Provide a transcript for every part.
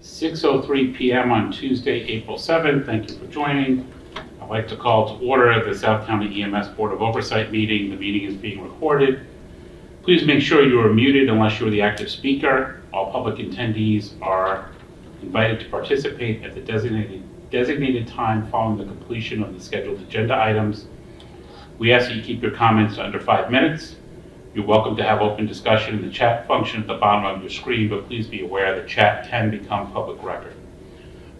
6:03 p.m. on Tuesday, April 7th. Thank you for joining. I'd like to call to order the South County EMS Board of Oversight meeting. The meeting is being recorded. Please make sure you are muted unless you're the active speaker. All public attendees are invited to participate at the designated time following the completion of the scheduled agenda items. We ask that you keep your comments to under 5 minutes. You're welcome to have open discussion in the chat function at the bottom of your screen, but please be aware the chat can become public record.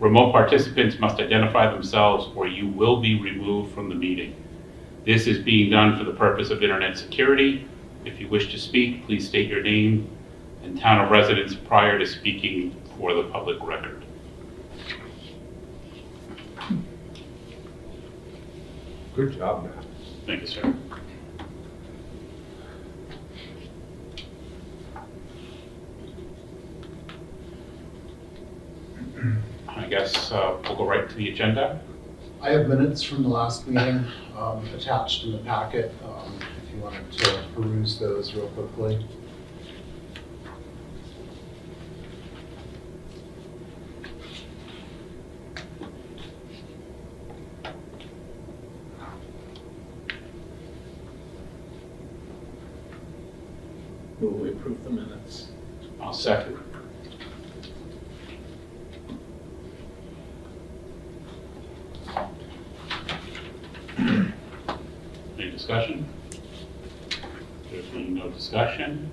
Remote participants must identify themselves or you will be removed from the meeting. This is being done for the purpose of internet security. If you wish to speak, please state your name and town of residence prior to speaking for the public record. Good job, Matt. Thank you, sir. I guess we'll go right to the agenda. I have minutes from the last meeting attached in the packet if you wanted to peruse those real quickly. Will we approve the minutes? I'll second. Any discussion? There's being no discussion.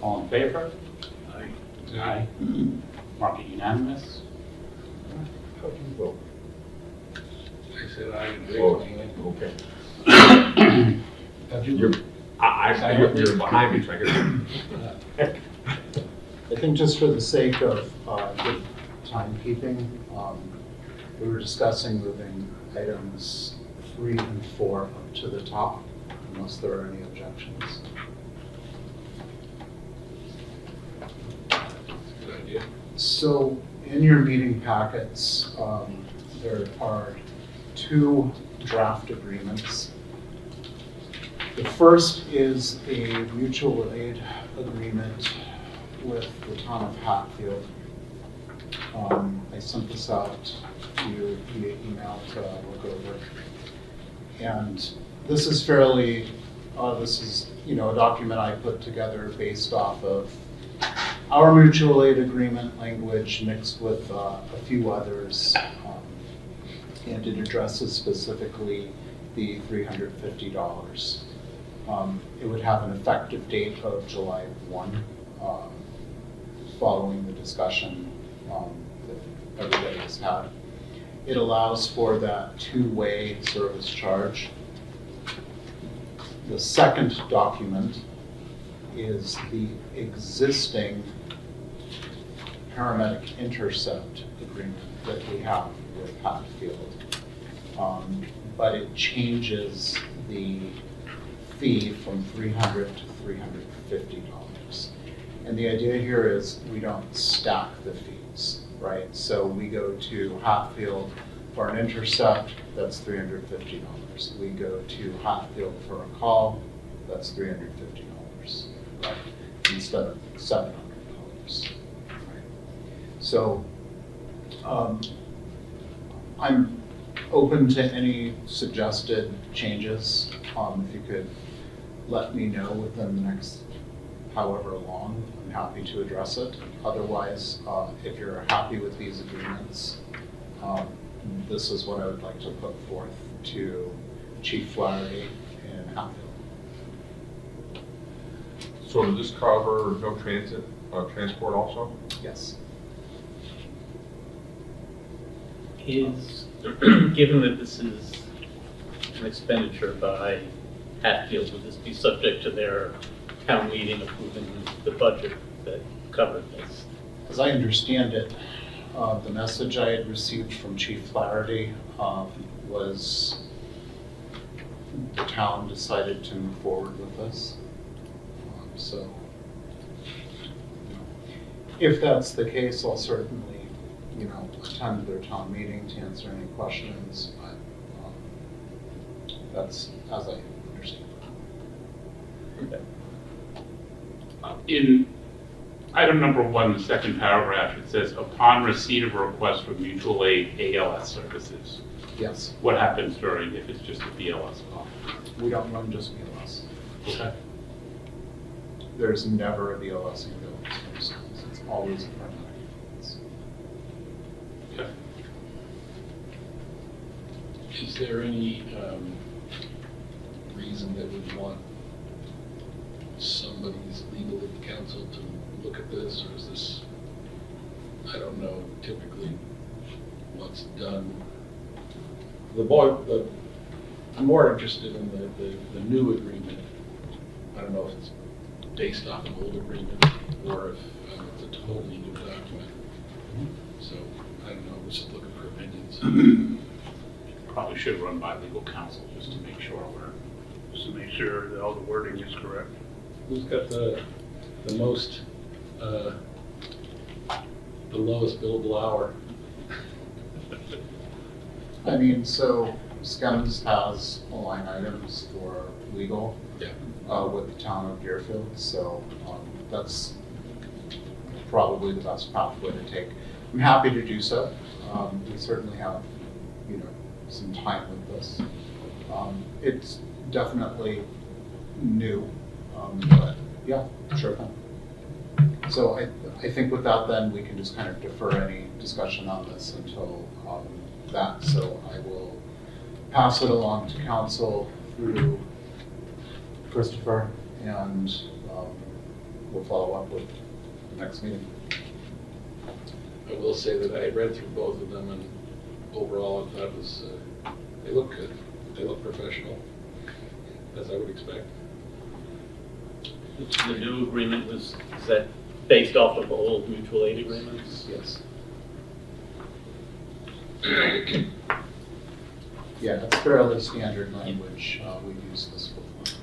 All in favor? Aye. Aye. Mark it unanimous. How do you vote? I said aye. Oh, okay. You're behind me, so I guess. I think just for the sake of good timekeeping, we were discussing moving items 3 and 4 up to the top, unless there are any objections. Good idea. So in your meeting packets, there are 2 draft agreements. The first is a mutual aid agreement with the town of Hatfield. I sent this out to you via email to look over. And this is fairly, a document I put together based off of our mutual aid agreement language mixed with a few others. And it addresses specifically the $350. It would have an effective date of July 1, following the discussion that everybody has had. It allows for that 2-way service charge. The second document is the existing paramedic intercept agreement that we have with Hatfield. But it changes the fee from $300 to $350. And the idea here is we don't stack the fees, right? So we go to Hatfield for an intercept, that's $350. We go to Hatfield for a call, that's $350, right? Instead of $700. Right? So I'm open to any suggested changes. If you could let me know within the next however long, I'm happy to address it. Otherwise, if you're happy with these agreements, this is what I would like to put forth to Chief Flaherty in Hatfield. So does this cover no transport also? Yes. Is, given that this is an expenditure by Hatfield, would this be subject to their town meeting approving the budget that covered this? As I understand it, the message I had received from Chief Flaherty was the town decided to move forward with this. So, if that's the case, I'll certainly, attend their town meeting to answer any questions. But that's as I understand it. Okay. In Item number 1, the second paragraph, it says, upon receipt of a request for mutual aid ALS services. Yes, What happens during, if it's just a BLS call? we don't run just BLS. Okay. There's never a BLS ambulance from schools. It's always a paramedic ambulance. Okay. Is there any reason that we'd want somebody's legal counsel to look at this, or is this, I don't know, typically what's done? I'm more interested in the new agreement. I don't know if it's based off an old agreement or if it's a totally new document. So, I don't know, we're just looking for opinions. Probably should run by legal counsel just to make sure Just to make sure that all the wording is correct. Who's got the most, the lowest billable hour? I mean, so SCEMS has line items for legal Yeah. with the town of Deerfield, so that's probably the best pathway to take. I'm happy to do so. We certainly have, some time with this. It's definitely new, but yeah, sure thing. So I think with that, then we can just kind of defer any discussion on this until that. So I will pass it along to council through Christopher, and we'll follow up with the next meeting. I will say that I read through both of them, and overall I thought it was, they look good. They look professional, as I would expect. The new agreement is that based off of old mutual aid agreements? Yes. Yeah, it's fairly standard language. We've used this before.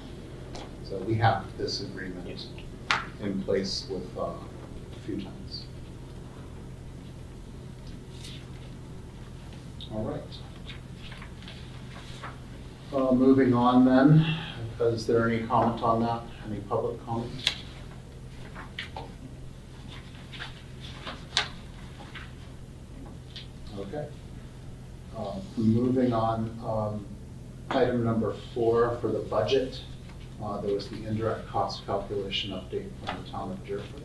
So we have this agreement in place with a few times. All right. Moving on then, is there any comment on that? Any public comment? Okay. Moving on, item number 4 for the budget. There was the indirect cost calculation update from the town of Deerfield.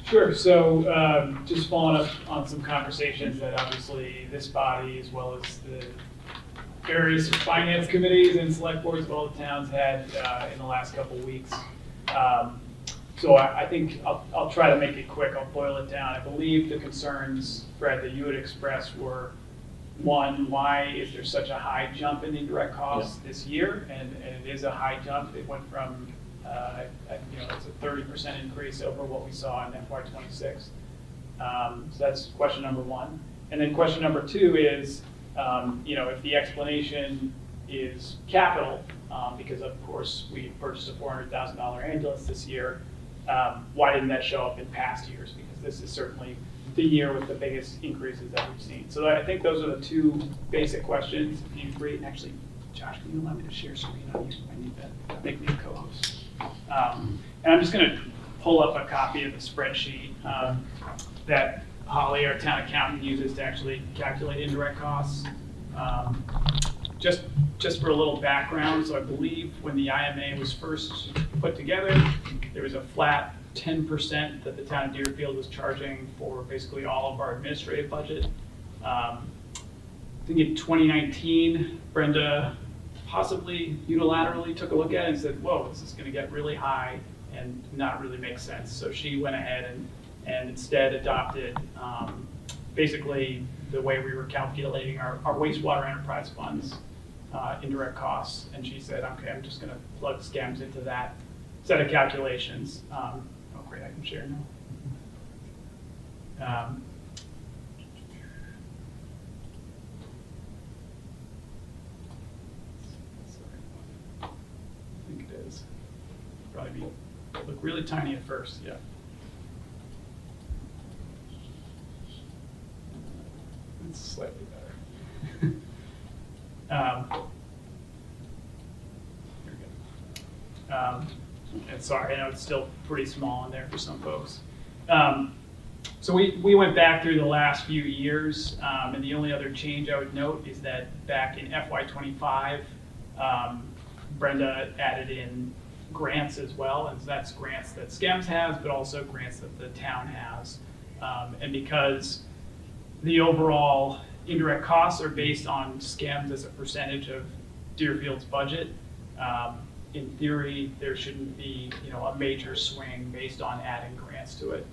Sure, so just following up on some conversations that obviously this body, as well as the various finance committees and select boards of all the towns had in the last couple of weeks. So I think I'll try to make it quick. I'll boil it down. I believe the concerns, Fred, that you had expressed were, one, why is there such a high jump in indirect costs this year? And it is a high jump. It went from, it's a 30% increase over what we saw in FY26. So that's question number 1. And then question number 2 is, if the explanation is capital, because of course we purchased a $400,000 ambulance this year, why didn't that show up in past years? Because this is certainly the year with the biggest increases that we've seen. So I think those are the 2 basic questions. If you agree, and actually, Josh, can you allow me to share screen on you? I need that. Make me a co-host. And I'm just going to pull up a copy of the spreadsheet that Holly, our town accountant, uses to actually calculate indirect costs. Just for a little background, so I believe when the IMA was first put together, there was a flat 10% that the town of Deerfield was charging for basically all of our administrative budget. I think in 2019, Brenda possibly unilaterally took a look at it and said, whoa, this is going to get really high and not really make sense. So she went ahead and instead adopted basically the way we were calculating our wastewater enterprise funds indirect costs. And she said, okay, I'm just going to plug SCEMS into that set of calculations. Oh, great, I can share now. I think it is. Probably look really tiny at first, yeah. It's slightly better. Here we go. And sorry, I know it's still pretty small in there for some folks. So we went back through the last few years, and the only other change I would note is that back in FY25, Brenda added in grants as well, and that's grants that SCEMS has, but also grants that the town has. And because the overall indirect costs are based on SCEMS as a percentage of Deerfield's budget, in theory, there shouldn't be, a major swing based on adding grants to it.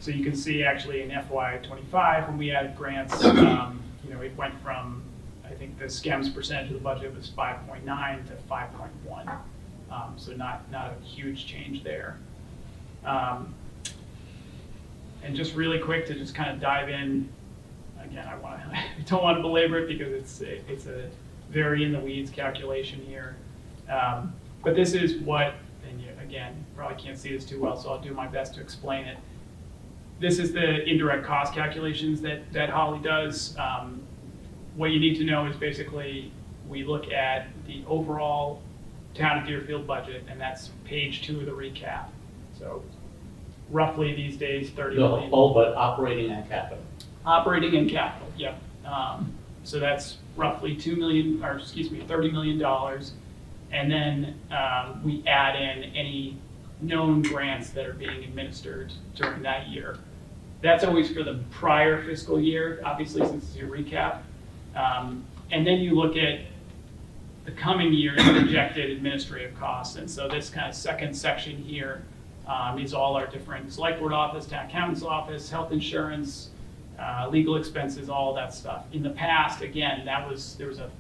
So you can see actually in FY25, when we added grants, it went from, I think the SCEMS percentage of the budget was 5.9 to 5.1. So not a huge change there. And just really quick to just kind of dive in, again, I don't want to belabor it because it's a very in the weeds calculation here. But this is what, and again, probably can't see this too well, so I'll do my best to explain it. This is the indirect cost calculations that Holly does. What you need to know is basically we look at the overall town of Deerfield budget, and that's page 2 of the recap. So roughly these days, 30 million. But operating and capital. Operating and capital, yep. So that's roughly $30 million. And then we add in any known grants that are being administered during that year. That's always for the prior fiscal year, obviously, since it's your recap. And then you look at the coming year's projected administrative costs. And so this kind of second section here is all our different select board office, town accountant's office, health insurance, legal expenses, all that stuff. In the past, again, there was a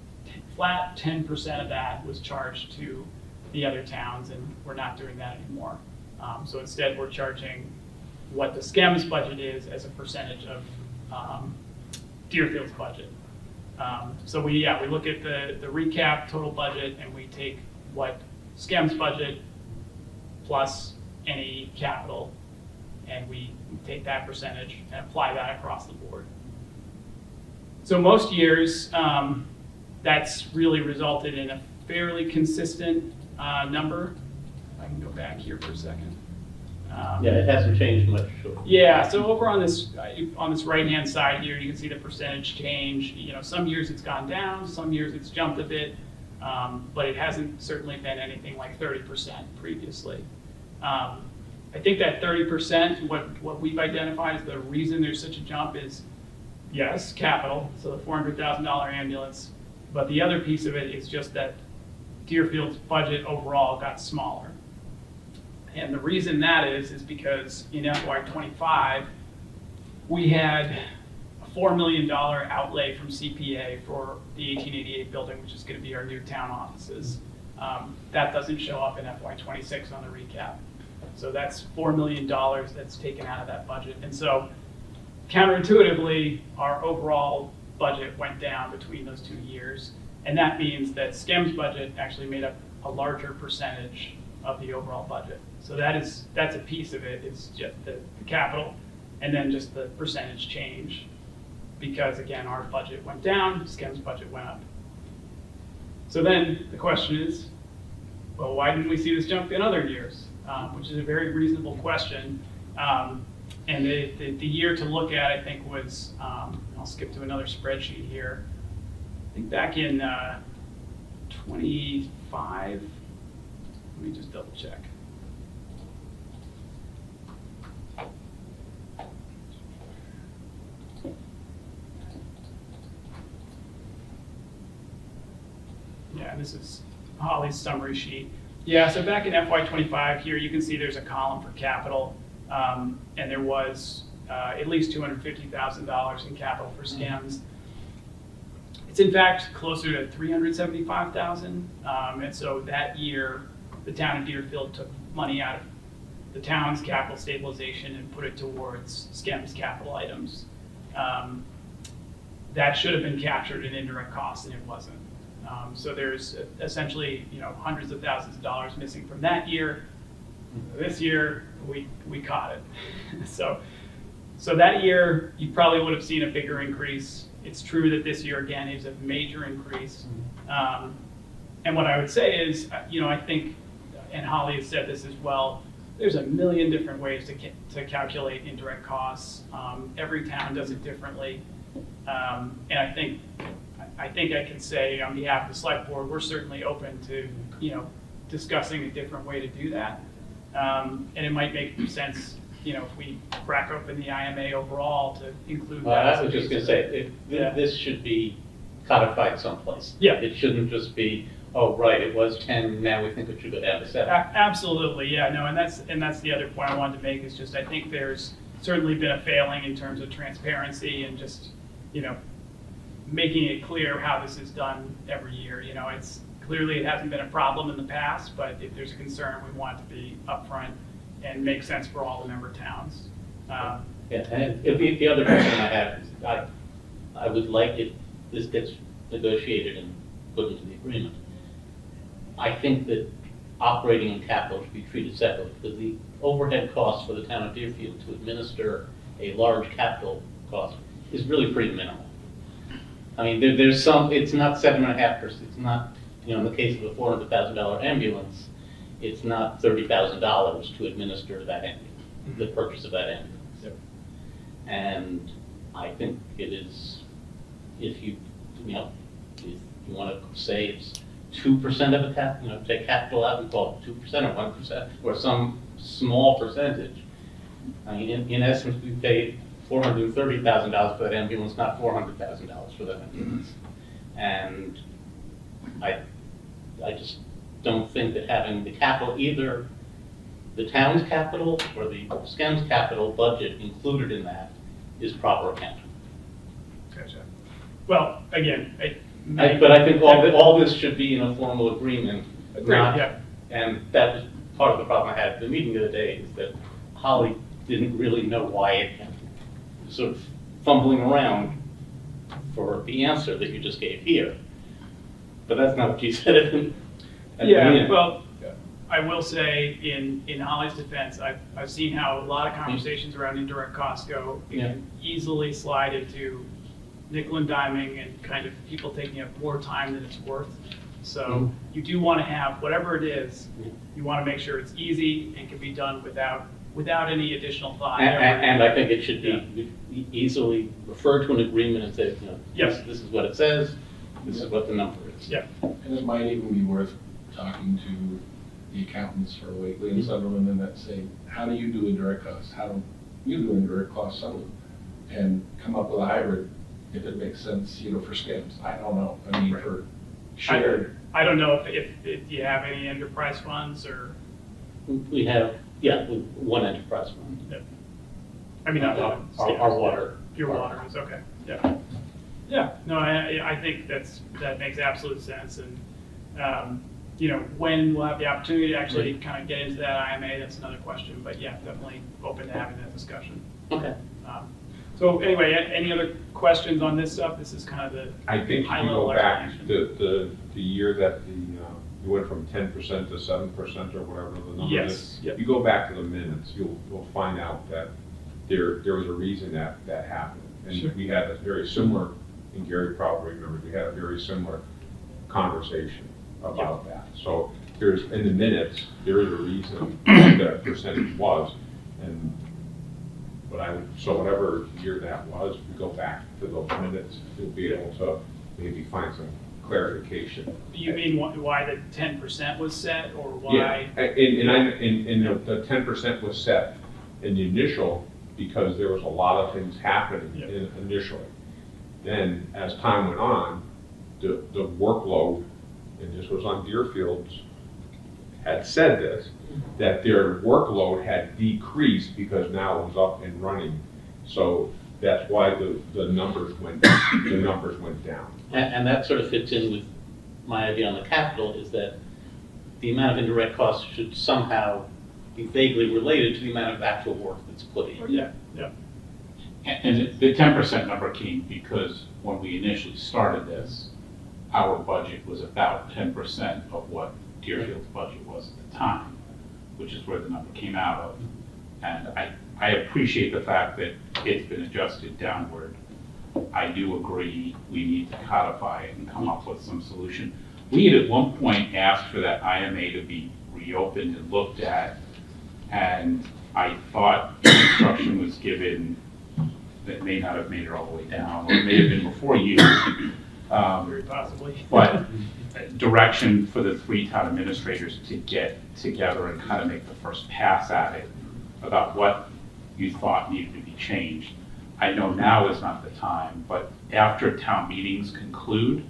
flat 10% of that was charged to the other towns, and we're not doing that anymore. So instead, we're charging what the SCEMS budget is as a percentage of Deerfield's budget. So we look at the recap total budget, and we take what SCEMS budget plus any capital, and we take that percentage and apply that across the board. So most years, that's really resulted in a fairly consistent number. I can go back here for a second. It hasn't changed much. Yeah, so over on this right-hand side here, you can see the percentage change. Some years it's gone down, some years it's jumped a bit, but it hasn't certainly been anything like 30% previously. I think that 30%, what we've identified as the reason there's such a jump is, yes, capital, so the $400,000 ambulance, but the other piece of it is just that Deerfield's budget overall got smaller. And the reason that is because in FY25, we had a $4 million outlay from CPA for the 1888 building, which is going to be our new town offices. That doesn't show up in FY26 on the recap. So that's $4 million that's taken out of that budget. And so counterintuitively, our overall budget went down between those 2 years. And that means that SCEMS budget actually made up a larger percentage of the overall budget. So that's a piece of it. It's just the capital and then just the percentage change. Because again, our budget went down, SCEMS budget went up. So then the question is, well, why didn't we see this jump in other years? Which is a very reasonable question. And the year to look at, I think, was, I'll skip to another spreadsheet here. I think back in 25, let me just double check. Yeah, this is Holly's summary sheet. Yeah, so back in FY25 here, you can see there's a column for capital, and there was at least $250,000 in capital for SCEMS. It's in fact closer to $375,000, and so that year, the town of Deerfield took money out of the town's capital stabilization and put it towards SCEMS capital items. That should have been captured in indirect costs, and it wasn't. So there's essentially, hundreds of thousands of dollars missing from that year. This year, we caught it. So that year, you probably would have seen a bigger increase. It's true that this year, again, is a major increase. And what I would say is, I think and Holly has said this as well, there's a million different ways to calculate indirect costs. Every town does it differently. And I think I can say on behalf of the select board, we're certainly open to, discussing a different way to do that. And it might make sense, if we crack open the IMA overall to include Well, that. I was just gonna say, Yeah. this should be codified someplace. Yeah. It shouldn't just be, oh, right, it was 10, now we think it should go down to 7. Absolutely, yeah, no, and that's the other point I wanted to make, is just, I think there's certainly been a failing in terms of transparency and just, making it clear how this is done every year. It's clearly, it hasn't been a problem in the past, but if there's a concern, we want it to be upfront and make sense for all the member towns. Yeah, and the other question I have is, I would like if this gets negotiated and put into the agreement. I think that operating and capital should be treated separately, because the overhead costs for the town of Deerfield to administer a large capital cost is really pretty minimal. I mean, there's some, it's not 7.5%, it's not, in the case of a $400,000 ambulance, it's not $30,000 to administer that ambulance, the purchase of that ambulance. Yep. And I think it is, if you want to say it's 2% of a take capital out and call it 2% or 1% or some small percentage. I mean, in essence, we paid $430,000 for that ambulance, not $400,000 for that ambulance. And I just don't think that having the capital, either the town's capital or the SCEM's capital budget included in that is proper accounting. Gotcha. Well, again, But I think all this should be in a formal agreement. Agreed, yeah. And that was part of the problem I had at the meeting the other day, is that Holly didn't really know why it kept sort of fumbling around for the answer that you just gave here. But that's not what you said at the meeting. Well, I will say, in Holly's defense, I've seen how a lot of conversations around indirect costs go. It can easily slide into nickel and diming and kind of people taking up more time than it's worth. So you do want to have, whatever it is, you want to make sure it's easy and can be done without any additional thought. And I think it should be easily referred to an agreement and say, Yes. this is what it says, this is what the number is. Yeah. And it might even be worth talking to the accountants for Wakely and Sunderland and that say, how do you do indirect costs? How do you do indirect costs, Sunderland? And come up with a hybrid, if it makes sense, for scams. I don't know. I mean, Right. for shared. I don't know if you have any enterprise funds or, We have, one enterprise fund. I mean, not Our water. Your water is, okay, yeah. Yeah, no, I think that makes absolute sense, and, when we'll have the opportunity to actually kind of get into that IMA, that's another question, but yeah, definitely open to having that discussion. Okay. So anyway, any other questions on this stuff? This is kind of the I think if you high-level go back explanation. the year that you went from 10% to 7% or whatever the number Yes, is. yep. You go back to the minutes, you'll find out that there was a reason that happened. Sure. And we had a very similar, and Gary probably remembers, we had a very similar conversation about that. So in the minutes, there is a reason what that percentage was. And so whatever year that was, we go back to those minutes, you'll be able to maybe find some clarification. You mean why the 10% was set, or why? Yeah, and the 10% was set in the initial because there was a lot of things happening initially. Then, as time went on, the workload, and this was on Deerfield's, had said this, that their workload had decreased because now it was up and running. So that's why the numbers went down. And that sort of fits in with my idea on the capital, is that the amount of indirect costs should somehow be vaguely related to the amount of actual work that's put in. Yeah. And the 10% number came because when we initially started this, our budget was about 10% of what Deerfield's budget was at the time, which is where the number came out of. And I appreciate the fact that it's been adjusted downward. I do agree we need to codify it and come up with some solution. We had at one point asked for that IMA to be reopened and looked at, and I thought instruction was given that may not have made it all the way down, or it may have been before you. Very possibly. But direction for the 3 town administrators to get together and kind of make the first pass at it about what you thought needed to be changed. I know now is not the time, but after town meetings conclude,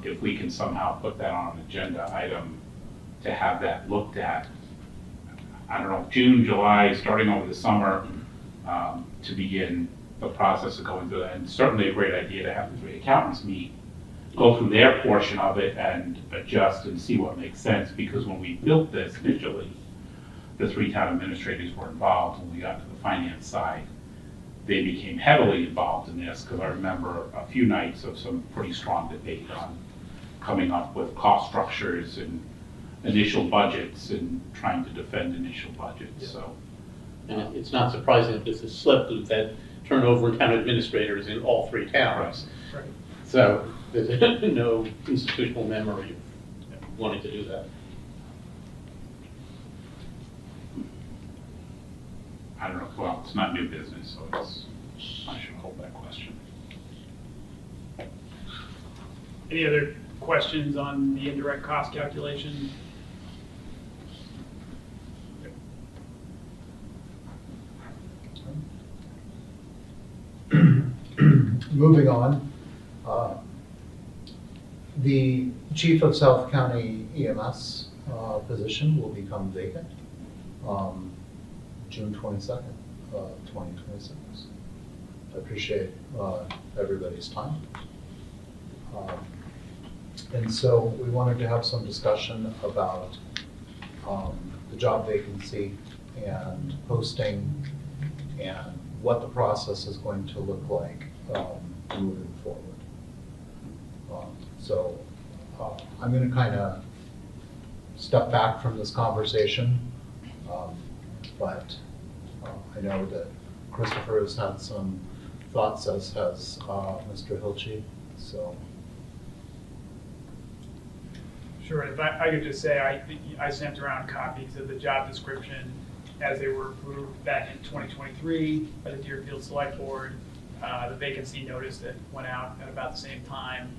if we can somehow put that on an agenda item to have that looked at, I don't know, June, July, starting over the summer, to begin the process of going through that. And certainly a great idea to have the 3 accountants meet, go through their portion of it and adjust and see what makes sense. Because when we built this initially, the 3 town administrators were involved. When we got to the finance side, they became heavily involved in this, because I remember a few nights of some pretty strong debate on coming up with cost structures and initial budgets and trying to defend initial budgets, so. And it's not surprising that this has slipped with that turnover in town administrators in all 3 towns. Right. So there's no institutional memory of wanting to do that. I don't know, well, it's not new business, so it's, I should hold that question. Any other questions on the indirect cost calculation? Moving on, the chief of South County EMS position will become vacant June 22nd, 2026. I appreciate everybody's time. And so we wanted to have some discussion about the job vacancy and posting and what the process is going to look like moving forward. So I'm going to kind of step back from this conversation, but I know that Christopher has had some thoughts, as has Mr. Hilchey, so. Sure, if I could just say, I sent around copies of the job description as they were approved back in 2023 by the Deerfield Select Board, the vacancy notice that went out at about the same time.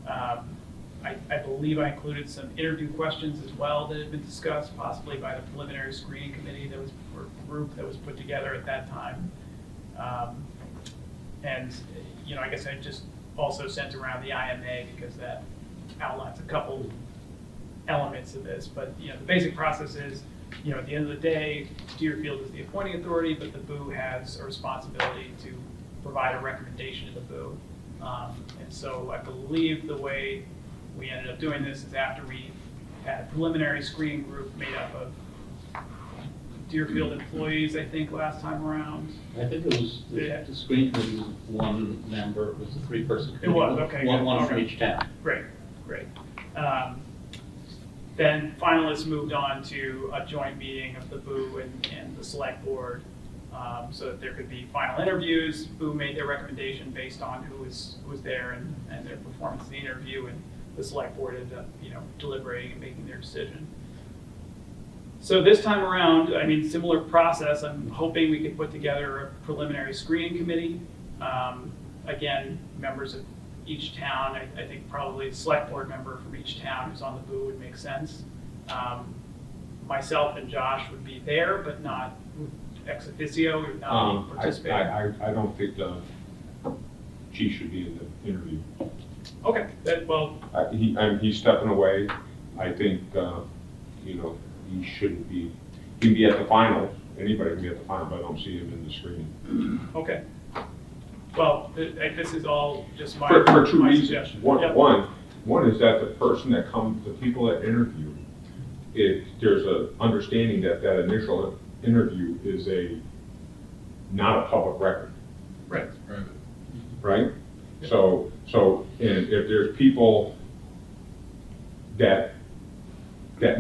I believe I included some interview questions as well that had been discussed, possibly by the preliminary screening committee that was, or group that was put together at that time. And, you know, I guess I just also sent around the IMA because that outlines a couple elements of this. But, you know, the basic process is, you know, at the end of the day, Deerfield is the appointing authority, but the BOO has a responsibility to provide a recommendation to the BOO. And so I believe the way we ended up doing this is after we had a preliminary screening group made up of Deerfield employees, I think, last time around. I think it was, the screen committee was 1 member, it was a 3-person committee. It was, okay. One from Okay. each town. Great, great. Then finalists moved on to a joint meeting of the BOO and the select board, so that there could be final interviews. BOO made their recommendation based on who was there and their performance in the interview, and the select board ended up, you know, deliberating and making their decision. So this time around, I mean, similar process. I'm hoping we could put together a preliminary screening committee. Again, members of each town, I think probably a select board member from each town who's on the BOO would make sense. Myself and Josh would be there, but not ex officio, we would not be participating. I don't think the chief should be in the interview. Okay, well, He's stepping away. I think, you know, he shouldn't be, he can be at the final, anybody can be at the final, but I don't see him in the screening. okay. Well, this is all just my For 2 my reasons. suggestion. One, Yep. one is that the person that comes, the people that interview, there's a understanding that that initial interview is not a public record, Right. right? So, and if there's people that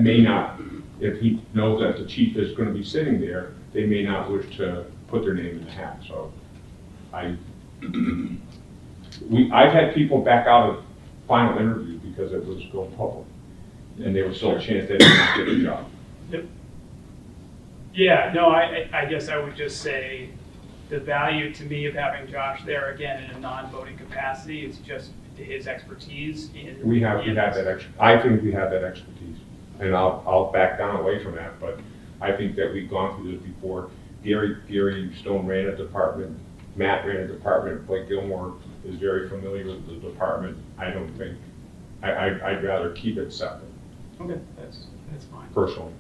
may not, if he knows that the chief is gonna be sitting there, they may not wish to put their name in the hat, so I've had people back out of final interview because it was going public. and there was still a chance they didn't get a job. Yep. Yeah, no, I guess I would just say the value to me of having Josh there, again, in a non-voting capacity, is just his expertise in. We have that I think we have that expertise, and I'll back down away from that, but I think that we've gone through this before. Gary Stone ran a department, Matt ran a department, Blake Gilmore is very familiar with the department. I don't think, I'd rather keep it separate, Okay, that's fine. personally.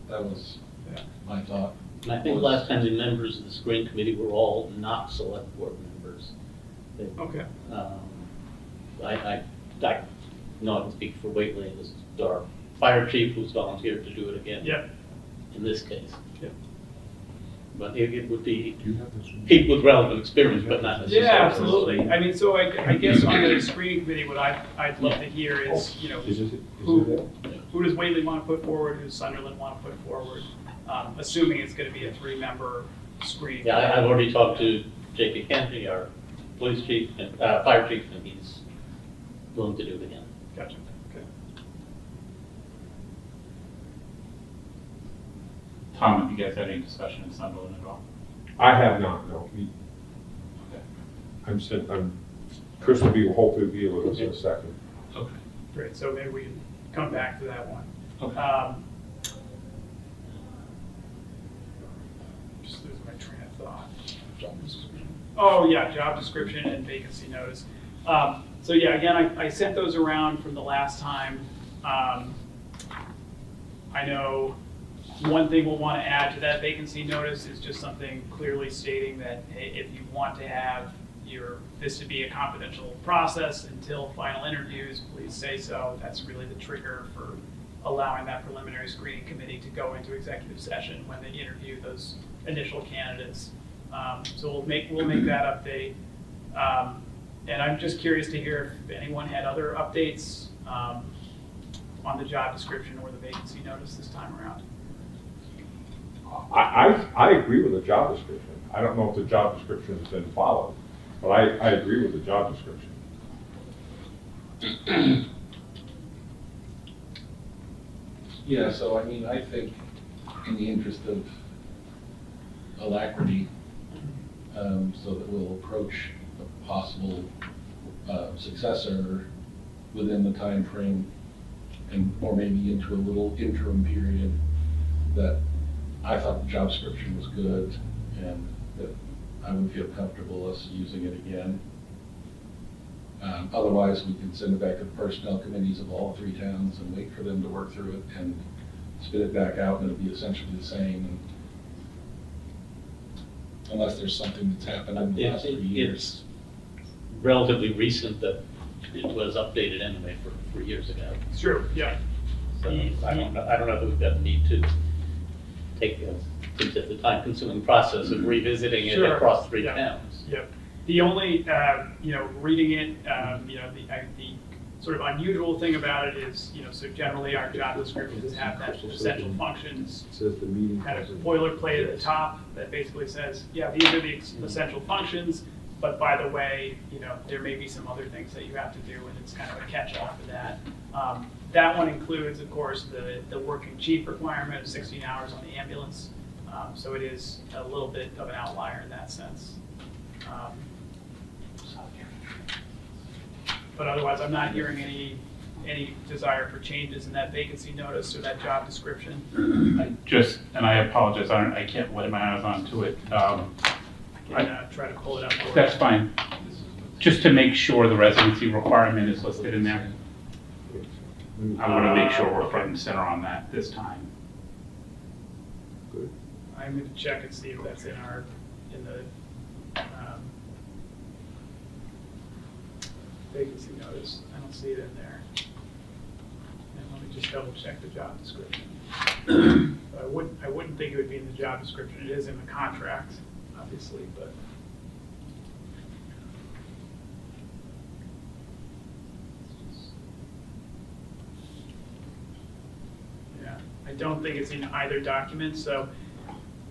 That was Yeah. my thought. And I think last time the members of the screening committee were all not select board members. Okay, I know I can speak for Whately, this is our fire chief who's volunteered to do it again. yep, In this case. Yep. But it would be Do you have this? people with relevant experience, but not necessarily. yeah, absolutely. I mean, so I guess on the screening committee, what I'd love to hear is, you know, who does Whately want to put forward, who does Sunderland want to put forward? Assuming it's going to be a 3-member screening. Yeah, I've already talked to J.K. Kennedy, our police chief, and fire chief, and he's willing to do it again. Gotcha, okay. Tom, have you guys had any discussion in Sunderland at all? I have not, no. Chris will hopefully be able to in a second. Okay. Great, so maybe we can come back to that one. Okay. Just losing my train of thought. Oh, yeah, job description and vacancy notice. So yeah, again, I sent those around from the last time. I know one thing we'll want to add to that vacancy notice is just something clearly stating that, hey, if you want to have this to be a confidential process until final interviews, please say so. That's really the trigger for allowing that preliminary screening committee to go into executive session when they interview those initial candidates. So we'll make that update. And I'm just curious to hear if anyone had other updates on the job description or the vacancy notice this time around. I agree with the job description. I don't know if the job description has been followed, but I agree with the job description. Yeah, so I mean, I think in the interest of alacrity, so that we'll approach a possible successor within the time frame, and or maybe into a little interim period, that I thought the job description was good and that I would feel comfortable us using it again. Otherwise, we can send it back to the personnel committees of all 3 towns and wait for them to work through it and spit it back out, and it'll be essentially the same. And unless there's something that's happened in the last 3 years. It's relatively recent that it was updated anyway for 3 years ago. It's true, yeah. So I don't know that we've got the need to take the time-consuming process of revisiting it Sure. across 3 Yeah. towns. Yep. The only, reading it, the sort of unusual thing about it is, so generally our job descriptions have that essential functions Says the meeting. kind of boilerplate at the top that basically says, yeah, these are the essential functions, but by the way, there may be some other things that you have to do, and it's kind of a catch-all for that. That one includes, of course, the working chief requirement of 16 hours on the ambulance. So it is a little bit of an outlier in that sense. But otherwise, I'm not hearing any desire for changes in that vacancy notice or that job description. And I apologize, I can't let my eyes on to it. I can try to pull it up. for you. That's fine. Just to make sure the residency requirement is listed in there. I want to make sure we're front and center on that this time. Good. I'm going to check and see if that's in the vacancy notice. I don't see it in there. And let me just double check the job description. I wouldn't think it would be in the job description. It is in the contract, obviously, but. Yeah, I don't think it's in either document, so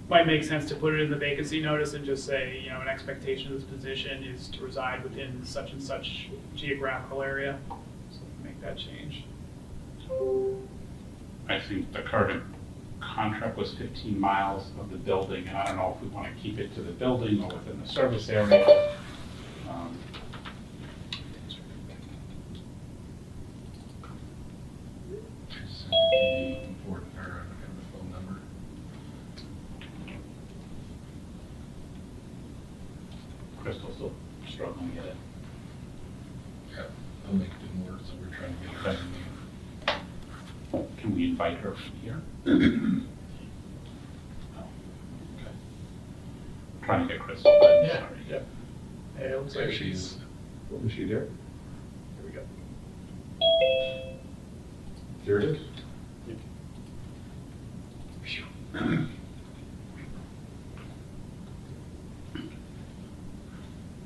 might make sense to put it in the vacancy notice and just say, an expectation of this position is to reside within such and such geographical area. So we can make that change. I think the current contract was 15 miles of the building, and I don't know if we want to keep it to the building or within the service area. Important, or have the phone number. Crystal's still struggling to get it. Yeah, I'll make it didn't work, so we're trying to get her in the Can we invite her from here? Trying to get Crystal. but Yeah. sorry. Yep. Hey, it looks There like she she's, is. Is she there? here we go. There it is.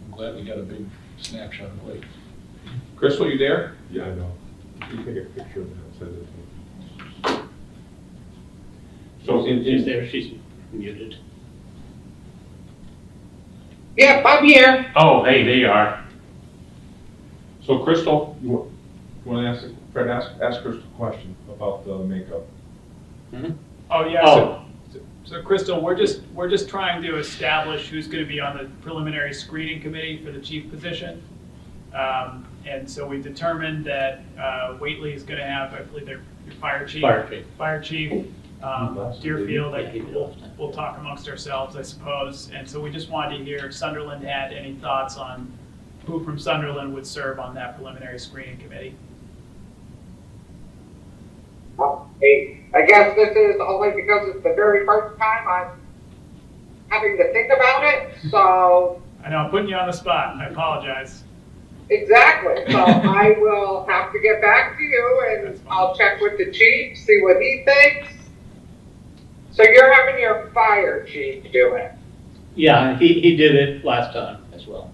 I'm glad we got a big snapshot of Blake. Crystal, you there? Yeah, I know. You take a picture of that, send it to me. So She's there, she's muted. Yep, I'm here. Oh, hey, there you are. So Crystal, you want to ask, Fred, ask Crystal a question about the makeup. Oh, yeah, Oh. so Crystal, we're just trying to establish who's gonna be on the preliminary screening committee for the chief position. And so we've determined that, Whately is gonna have, I believe, your fire chief. Fire chief. Fire chief, Deerfield, Yeah, he did last time. we'll talk amongst ourselves, I suppose. And so we just wanted to hear if Sunderland had any thoughts on who from Sunderland would serve on that preliminary screening committee. Hey, I guess this is only because it's the very first time I'm having to think about it, so I know, I'm putting you on the spot, I apologize. exactly. So I will have to get back to you That's and fine. I'll check with the chief, see what he thinks. So you're having your fire chief do it. Yeah, he did it last time as well.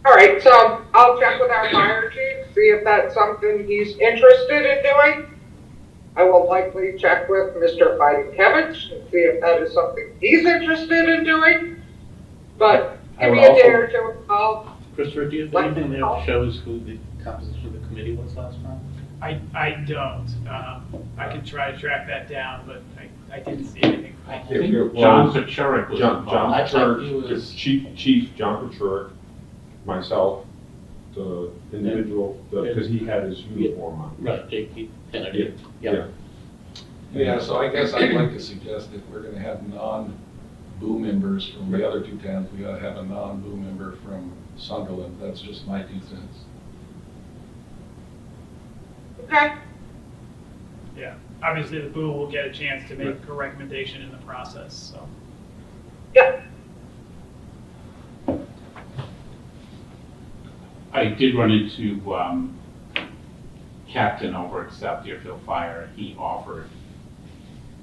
All right, so I'll check with our fire chief, see if that's something he's interested in doing. I will likely check with Mr. Fidekevich and see if that is something he's interested in doing. But I give would me a day also- or two, I'll, Christopher, do you have anything that shows who the composition of the committee was last time? I don't. I can try to track that down, but I didn't see anything. I Yeah, think yeah, John well, Pachurik was John involved. I thought he Pachurik, was- Chief John Pachurik, myself, the individual, because he had his uniform on. Right, J.P. Kennedy. Yeah. Yeah, so I guess I'd like to suggest if we're gonna have non-boo members from the other two towns, we ought to have a non-boo member from Sunderland. That's just my 2 cents. okay, Yeah, obviously the boo will get a chance to make a recommendation in the process, so. yeah, I did run into Captain over at South Deerfield Fire. He offered,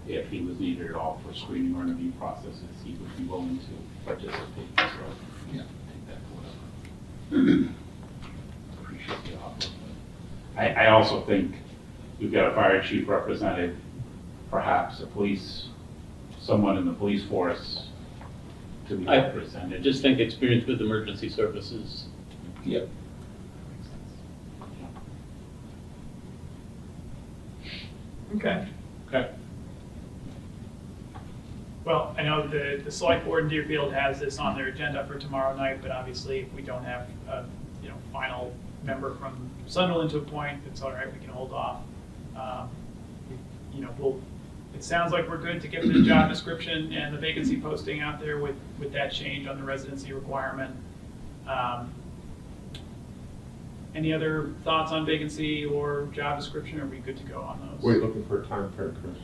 if he was needed at all for screening or interview processes, he would be willing to participate. So Yeah. take that forward. Appreciate the offer. I also think we've got a fire chief represented, perhaps a police, someone in the police force to be I represented. I just think experience with emergency services. Yep. Okay. Okay. Well, I know the select board in Deerfield has this on their agenda for tomorrow night, but obviously if we don't have a, final member from Sunderland to appoint, it's all right, we can hold off. It sounds like we're good to get the job description and the vacancy posting out there with that change on the residency requirement. Any other thoughts on vacancy or job description? Are we good to go on those? Wait, looking for a time frame, Chris?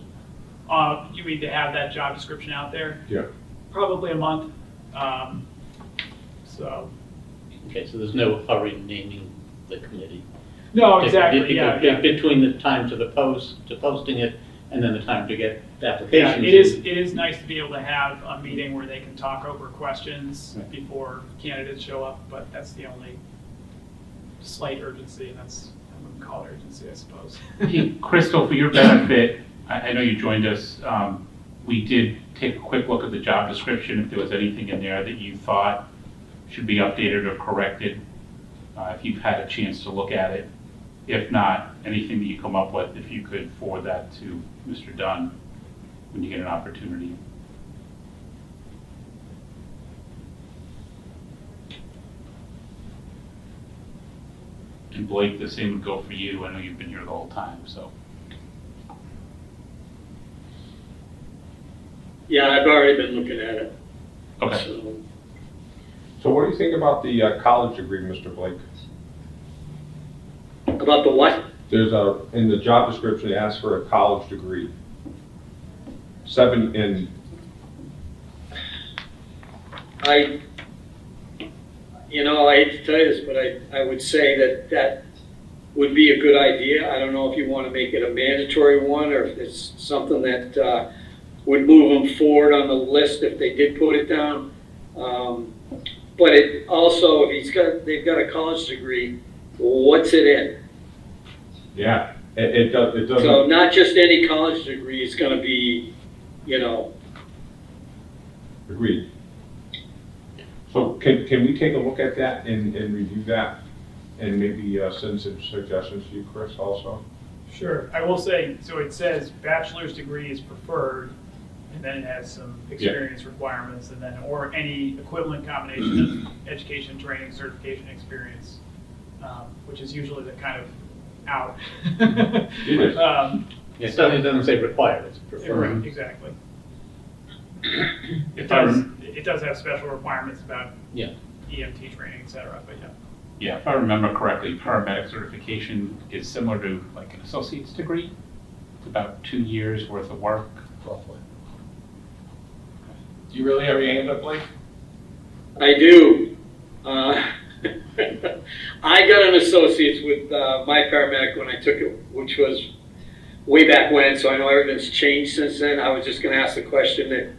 You mean to have that job description out there? Yeah. Probably a month. So, Okay, so there's no hurry in naming the committee. no, exactly, yeah. Between the time to posting it, and then the time to get the Yeah, applications. it is nice to be able to have a meeting where they can talk over questions Right. before candidates show up, but that's the only slight urgency, and that's, I wouldn't call it urgency, I suppose. Hey, Crystal, for your benefit, I know you joined us. We did take a quick look at the job description, if there was anything in there that you thought should be updated or corrected, if you've had a chance to look at it. If not, anything that you come up with, if you could forward that to Mr. Dunn when you get an opportunity. And Blake, the same would go for you. I know you've been here the whole time, so. Yeah, I've already been looking at it. Okay. So, So what do you think about the college degree, Mr. Blake? about the what? There's in the job description, it asks for a college degree. 7 in, I hate to tell you this, but I would say that would be a good idea. I don't know if you want to make it a mandatory one, or if it's something that would move them forward on the list if they did put it down. But it also, if they've got a college degree, what's it in? yeah, it doesn't. So not just any college degree is going to be, Agreed. So can we take a look at that and review that and maybe send some suggestions to you, Chris, also? Sure. I will say, so it says bachelor's degree is preferred, and then it has some experience requirements, and then, or any equivalent combination of education, training, certification, experience, which is usually the kind of out. It is. It doesn't say required, it's Right, preferred. exactly. If It does have special requirements about Yeah. EMT training, et cetera, but yeah. Yeah, if I remember correctly, paramedic certification is similar to like an associate's degree. It's about 2 years worth of work. Roughly. Do you really have your hand up, Blake? I do. I got an associate's with my paramedic when I took it, which was way back when, so I know everything's changed since then. I was just going to ask the question that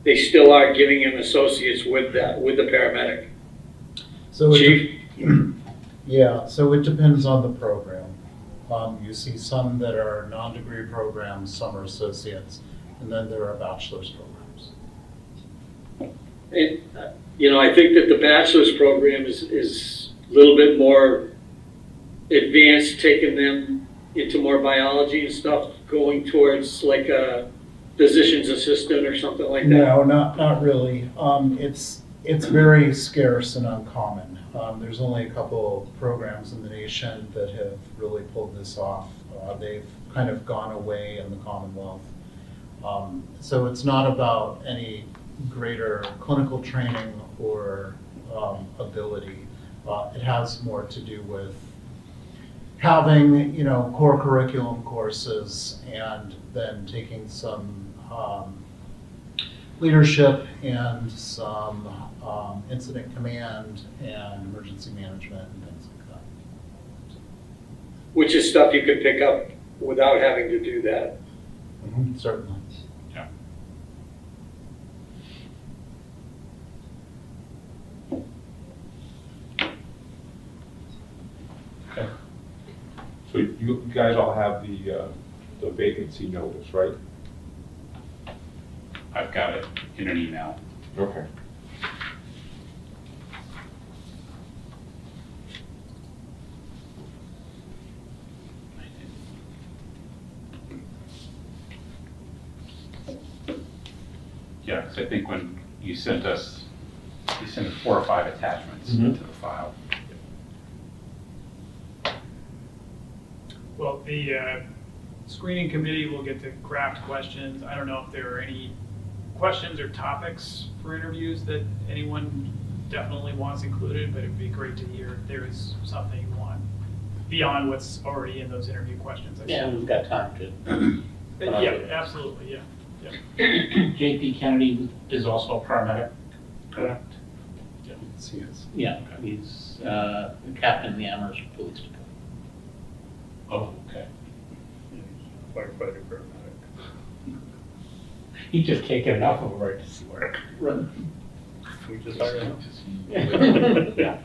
they still are giving an associate's with the paramedic. So Chief? Yeah, so it depends on the program. You see some that are non-degree programs, some are associates, and then there are bachelor's programs. And, I think that the bachelor's program is a little bit more advanced, taking them into more biology and stuff, going towards like a physician's assistant or something like that. No, not really. It's very scarce and uncommon. There's only a couple programs in the nation that have really pulled this off. They've kind of gone away in the Commonwealth. So it's not about any greater clinical training or ability. It has more to do with having, core curriculum courses and then taking some leadership and some incident command and emergency management and things like that. Which is stuff you could pick up without having to do that. Certainly. Okay. So you guys all have the vacancy notice, right? I've got it in an email. Okay. Yeah, because I think when you sent us 4 or 5 attachments Mhm. to the file. Well, the screening committee will get to craft questions. I don't know if there are any questions or topics for interviews that anyone definitely wants included, but it'd be great to hear if there is something you want beyond what's already in those interview questions. Yeah, we've got time to. Yeah, absolutely, yeah. JP Kennedy is also a paramedic, correct? Yes, he is. Yeah, he's the captain of the Amherst Police Department. Oh, okay. Firefighter, paramedic. He just can't get enough of emergency work. Right. We just hired him. Yeah.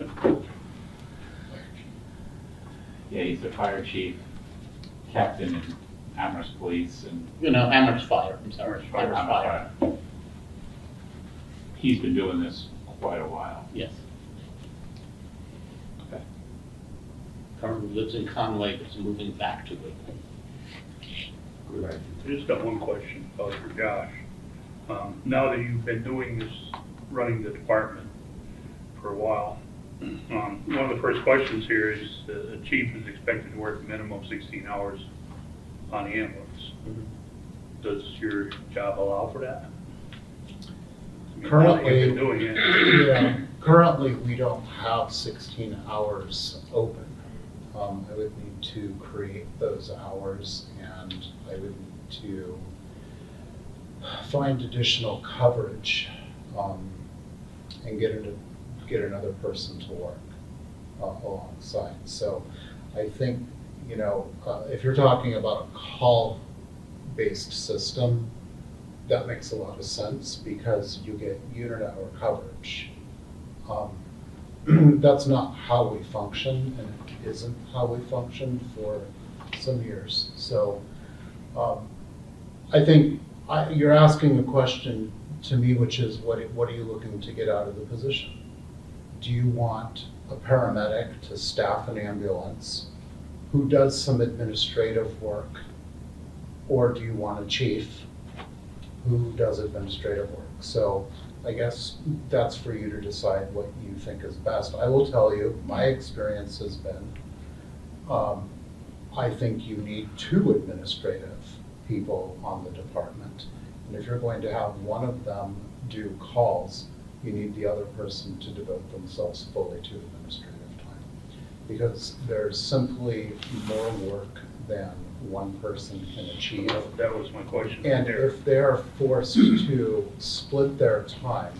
Yeah, he's the fire chief, captain in Amherst Police and Amherst Fire, I'm sorry. Amherst Fire. He's been doing this quite a while. Yes. Okay. currently lives in Conway, but is moving back to it. Right. I just got one question, probably for Josh. Now that you've been doing this, running the department for a while, one of the first questions here is the chief is expected to work a minimum of 16 hours on the ambulance. Does your job allow for that? I mean, now that you've been doing it. Yeah, currently, we don't have 16 hours open. I would need to create those hours, and I would need to find additional coverage, and get another person to work alongside. So I think, if you're talking about a call-based system, that makes a lot of sense because you get unit hour coverage. That's not how we function, and it isn't how we functioned for some years. So I think you're asking a question to me, which is what are you looking to get out of the position? Do you want a paramedic to staff an ambulance who does some administrative work? Or do you want a chief who does administrative work? So I guess that's for you to decide what you think is best. I will tell you, my experience has been, I think you need 2 administrative people on the department. And if you're going to have one of them do calls, you need the other person to devote themselves fully to administrative time. Because there's simply more work than one person can achieve. That was my question. And there. if they're forced to split their time,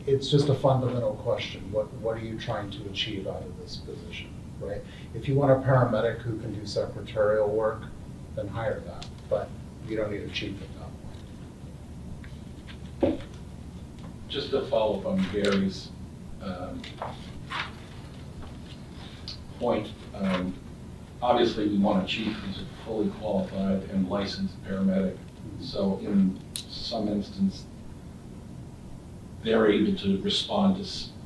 it's just a fundamental question. What are you trying to achieve out of this position, right? If you want a paramedic who can do secretarial work, then hire that. But you don't need a chief at that point. Just to follow up on Gary's point, obviously we want a chief who's a fully qualified and licensed paramedic. So in some instance, they're able to respond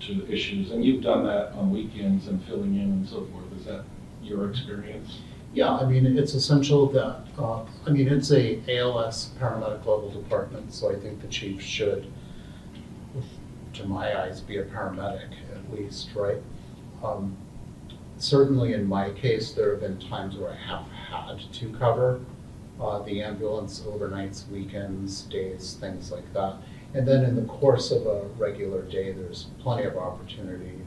to issues. And you've done that on weekends and filling in and so forth. Is that your experience? Yeah, I mean, it's essential that, it's a ALS paramedic level department, so I think the chief should, to my eyes, be a paramedic at least, right? Certainly in my case, there have been times where I have had to cover the ambulance overnights, weekends, days, things like that. And then in the course of a regular day, there's plenty of opportunity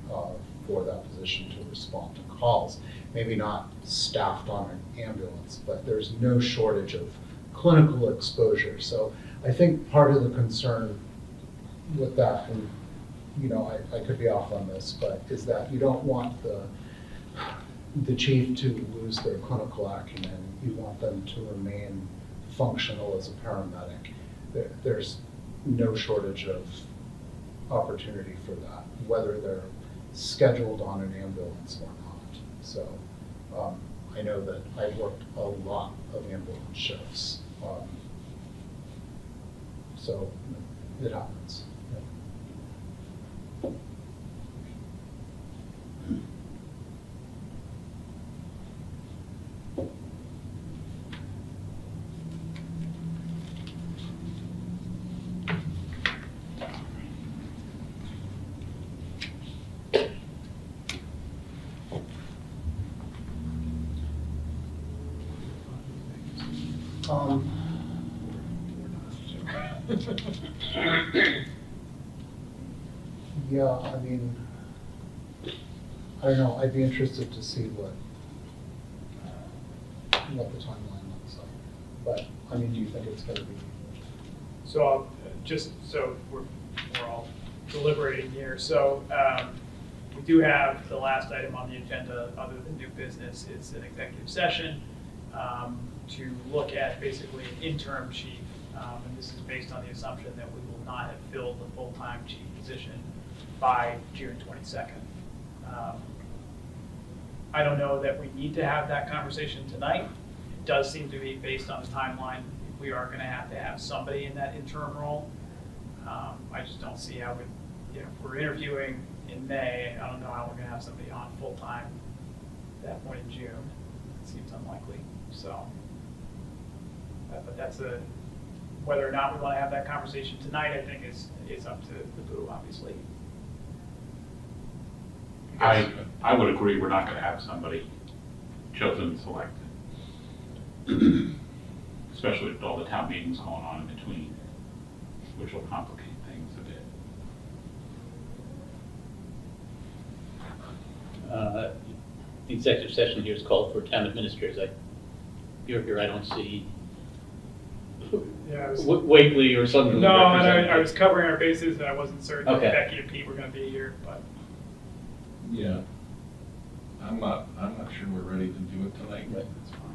for that position to respond to calls. Maybe not staffed on an ambulance, but there's no shortage of clinical exposure. So I think part of the concern with that, and I could be off on this, but is that you don't want the chief to lose their clinical acumen. You want them to remain functional as a paramedic. There's no shortage of opportunity for that, whether they're scheduled on an ambulance or not. So I know that I've worked a lot of ambulance shifts. So it happens. Yeah. Yeah, I don't know, I'd be interested to see what the timeline looks like. But, do you think it's gonna be? So just so we're all deliberating here, so we do have the last item on the agenda, other than new business, is an executive session to look at basically an interim chief. And this is based on the assumption that we will not have filled the full-time chief position by June 22nd. I don't know that we need to have that conversation tonight. It does seem to be based on the timeline. We are going to have somebody in that interim role. I just don't see how if we're interviewing in May, I don't know how we're going to have somebody on full-time that point in June. It seems unlikely, so. But that's whether or not we want to have that conversation tonight, I think is up to the boo, obviously. I would agree, we're not gonna have somebody chosen and selected. Especially with all the town meetings going on in between, which will complicate things a bit. The executive session here is called for town administrators. You're here, I don't see Yeah, I was, Wakely or something. no, and I was covering our bases, and I wasn't certain if Okay. Becky and Pete were going to be here, but. Yeah. I'm not sure we're ready to do it tonight. Right. That's fine.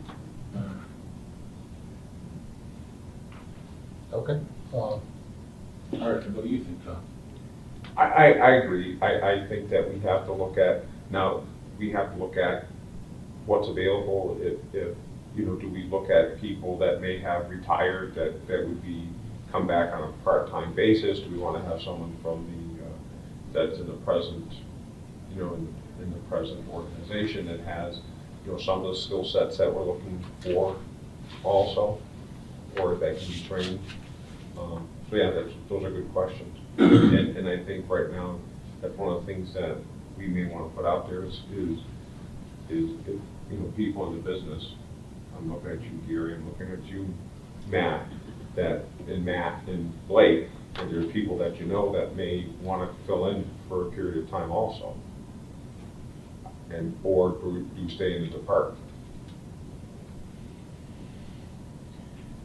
Okay. All right, what do you think, Tom? I agree. I think that we have to look at, now, we have to look at what's available. If do we look at people that may have retired that would come back on a part-time basis? Do we want to have someone from that's in the present, in the present organization that has, some of the skill sets that we're looking for also, or if that can be trained? So yeah, those are good questions. And I think right now, that's one of the things that we may want to put out there is people in the business. I'm looking at you, Gary, I'm looking at you, Matt, Matt and Blake, and there are people that that may want to fill in for a period of time also. Or do you stay in the department?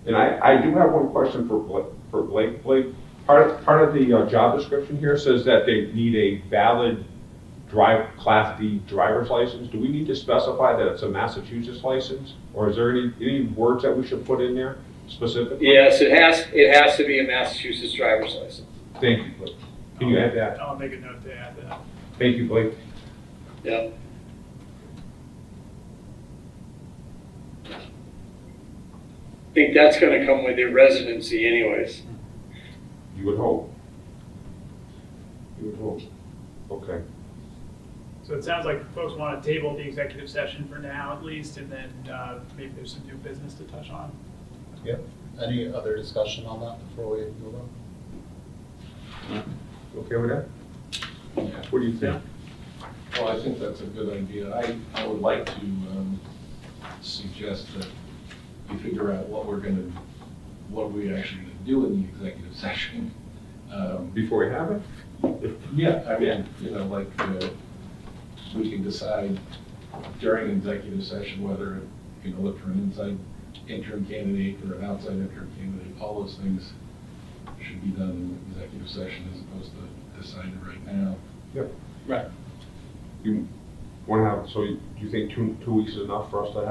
And I do have one question for Blake. Blake, part of the job description here says that they need a valid Class D driver's license. Do we need to specify that it's a Massachusetts license? Or is there any words that we should put in there specifically? Yes, it has to be a Massachusetts driver's license. Thank you, Blake. Can you add that? I'll make a note to add that. Thank you, Blake. Yeah. I think that's gonna come with your residency anyways. You would hope. You would hope. Okay. So it sounds like folks want to table the executive session for now at least, and then maybe there's some new business to touch on. Yep. Any other discussion on that before we move on? You okay with that? What do you think? Well, I think that's a good idea. I would like to suggest that we figure out what we actually gonna do in the executive session. Before we have it? Yeah, I mean, we can decide during executive session whether, look for an inside interim candidate or an outside interim candidate. All those things should be done in executive session as opposed to deciding right now. Yep. Right. You want to have, so do you think 2 weeks is enough for us to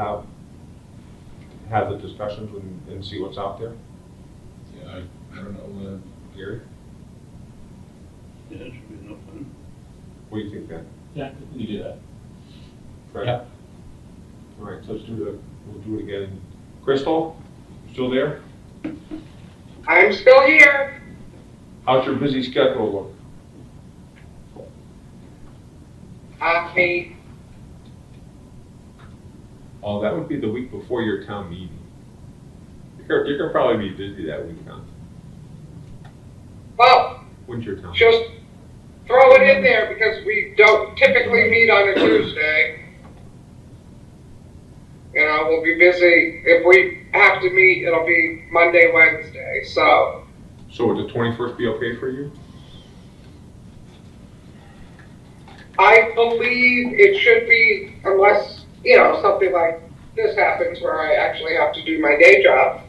have the discussions and see what's out there? Yeah, I don't know, Gary? Yeah, it should be enough time. What do you think, Ben? Yeah, we do that. Fred? Yeah. All right, so we'll do it again. Crystal, still there? I'm still here. How's your busy schedule look? Me, Oh, that would be the week before your town meeting. You're gonna probably be busy that week, huh? well, When's your town? just throw it in there because we don't typically meet on a Tuesday. We'll be busy. If we have to meet, it'll be Monday, Wednesday, so. So would the 21st be okay for you? I believe it should be, unless, something like this happens where I actually have to do my day job.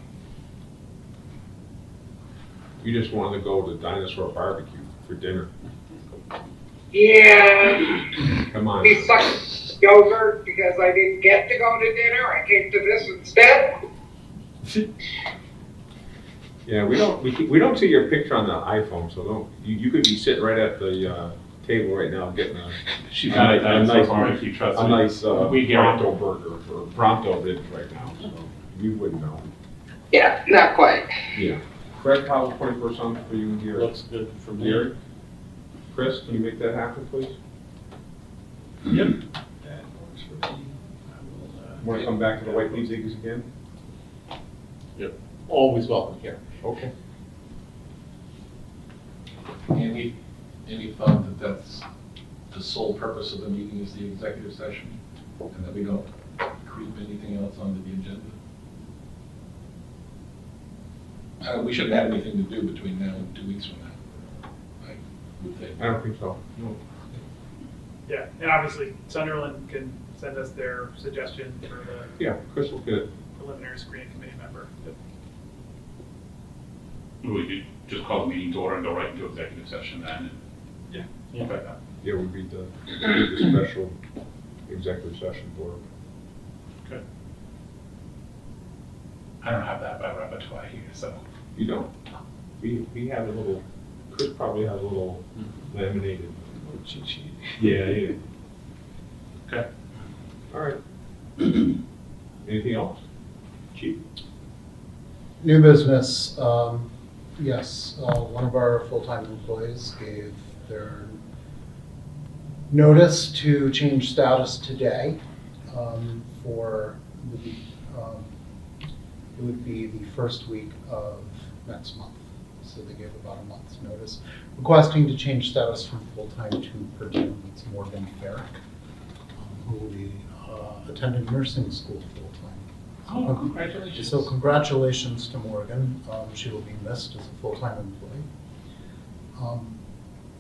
You just wanted to go to Dinosaur Barbecue for dinner. Yeah, Come on. he sucked yogurt because I didn't get to go to dinner. I came to this instead. Yeah, we don't see your picture on the iPhone, so don't. You could be sitting right at the table right now getting She's not a nice nice barbecue, trust me. a nice We get Bronto burger or Bronto ribs right now, so you wouldn't know. Yeah, not quite. Yeah. Fred, how's 21st on for you here? Looks good for me. Gary? Chris, can you make that happen, please? That works for me. Want to come back to the White Leaves Acres again? Always welcome here. Okay. Andy, any thought that that's the sole purpose of the meeting is the executive session? And that we don't creep anything else onto the agenda? We shouldn't have anything to do between now and 2 weeks from now, I would think. I don't think so. No. Yeah, and obviously Sunderland can send us their suggestion for the Yeah, Chris will get it. preliminary screening committee member. We could just call the meeting to order and go right into executive session then. Yeah. Okay. Yeah, we read the special executive session for him. Good. I don't have that by repertoire here, so. You don't? We have a little, Chris probably has a little laminated. Cheat sheet. Yeah. Okay. All right. Anything else? Chief? New business, yes, one of our full-time employees gave their notice to change status today for the, it would be the first week of next month. So they gave about a month's notice, requesting to change status from full-time to per diem. It's Morgan Ferrick, who will be attending nursing school full-time. Oh, congratulations. So congratulations to Morgan. She will be missed as a full-time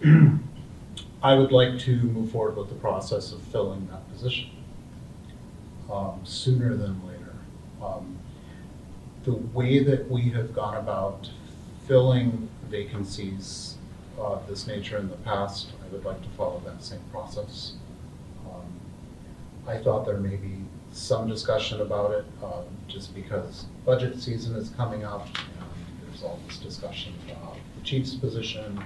employee. I would like to move forward with the process of filling that position sooner than later. The way that we have gone about filling vacancies of this nature in the past, I would like to follow that same process. I thought there may be some discussion about it, just because budget season is coming up, and there's all this discussion about the chief's position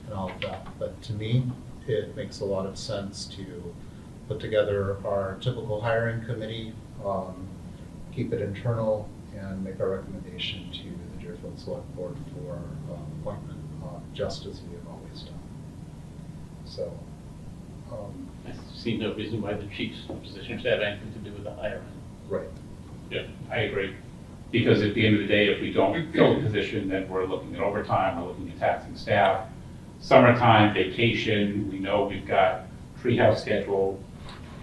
and all of that. But to me, it makes a lot of sense to put together our typical hiring committee, keep it internal, and make our recommendation to the Deerfield Select Board for appointment, just as we have always done. So, I see no reason why the chief's position should have anything to do with the hiring. right. Yeah, I agree. Because at the end of the day, if we don't fill the position, then we're looking at overtime, we're looking at taxing staff. Summertime, vacation, we know we've got treehouse schedule,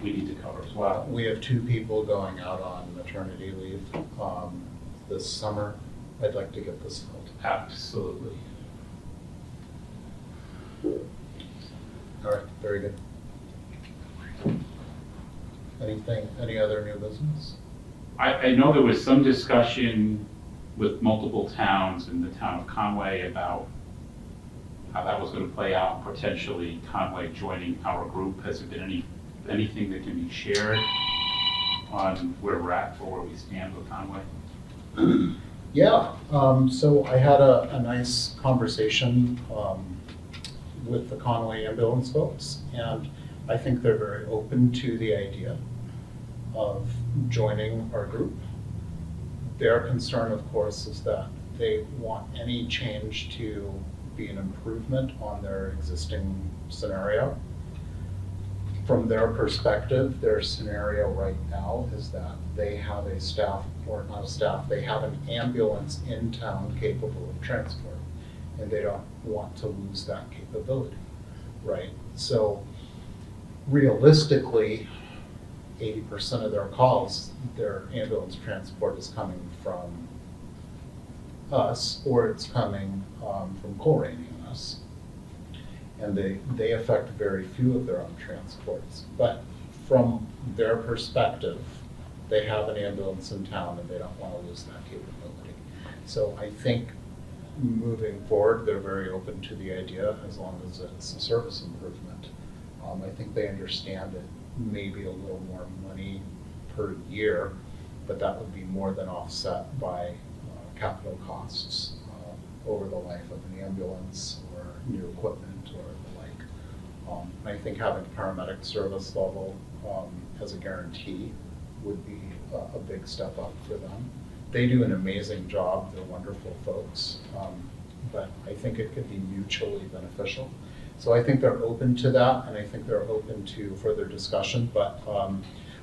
we need to cover as well. We have 2 people going out on maternity leave this summer. I'd like to get this filled. Absolutely. All right, very good. Any other new business? I know there was some discussion with multiple towns in the town of Conway about how that was going to play out, potentially Conway joining our group. Has there been anything that can be shared on where we're at or where we stand with Conway? Yeah, so I had a nice conversation with the Conway ambulance folks, and I think they're very open to the idea of joining our group. Their concern, of course, is that they want any change to be an improvement on their existing scenario. From their perspective, their scenario right now is that they have a staff, or not a staff, they have an ambulance in town capable of transport, and they don't want to lose that capability, right? So realistically, 80% of their calls, their ambulance transport is coming from us, or it's coming from co-rating us. And they affect very few of their own transports. But from their perspective, they have an ambulance in town and they don't want to lose that capability. So I think moving forward, they're very open to the idea as long as it's a service improvement. I think they understand it may be a little more money per year, but that would be more than offset by capital costs over the life of an ambulance or new equipment or the like. I think having paramedic service level as a guarantee would be a big step up for them. They do an amazing job, they're wonderful folks, but I think it could be mutually beneficial. So I think they're open to that, and I think they're open to further discussion, but